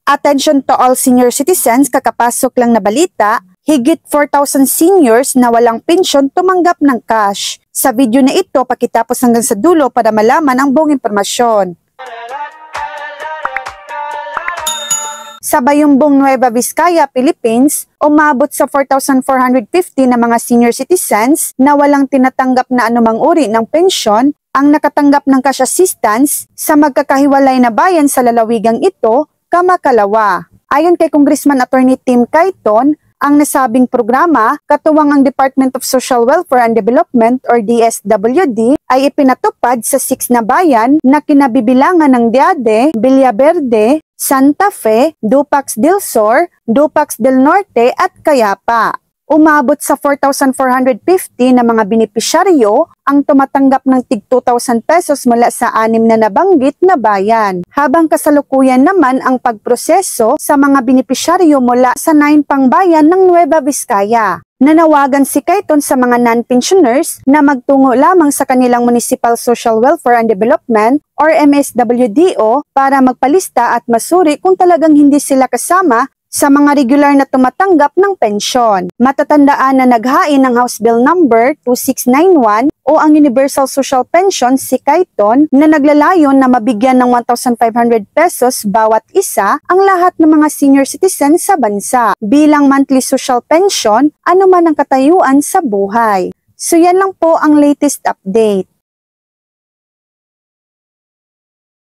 Attention to all senior citizens, kakapasok lang na balita, higit 4,000 seniors na walang pensyon tumanggap ng cash. Sa video na ito, pakitapos hanggang sa dulo para malaman ang buong impormasyon. Sa Bayumbong, Nueva Vizcaya, Philippines, umabot sa 4,450 na mga senior citizens na walang tinatanggap na anumang uri ng pensyon ang nakatanggap ng cash assistance sa magkakahiwalay na bayan sa lalawigang ito, Kamakalawa. Ayon kay Congressman Attorney Tim Cayton, ang nasabing programa, katuwang ang Department of Social Welfare and Development or DSWD, ay ipinatupad sa 6 na bayan na kinabibilangan ng Diade, Villaverde, Santa Fe, Dupax del Sur, Dupax del Norte at Cayapa. Umabot sa 4,450 na mga benepisyaryo ang tumatanggap ng tig 2,000 pesos mula sa 6 na nabanggit na bayan. Habang kasalukuyan naman ang pagproseso sa mga benepisyaryo mula sa 9 pang bayan ng Nueva Vizcaya. Nanawagan si Cayton sa mga non-pensioners na magtungo lamang sa kanilang Municipal Social Welfare and Development or MSWDO para magpalista at masuri kung talagang hindi sila kasama sa mga regular na tumatanggap ng pensyon. Matatandaan na naghain ng House Bill number 2691 o ang Universal Social Pension si Cayton na naglalayon na mabigyan ng 1,500 pesos bawat isa ang lahat ng mga senior citizens sa bansa bilang monthly social pension anuman ang katayuan sa buhay. So yan lang po ang latest update.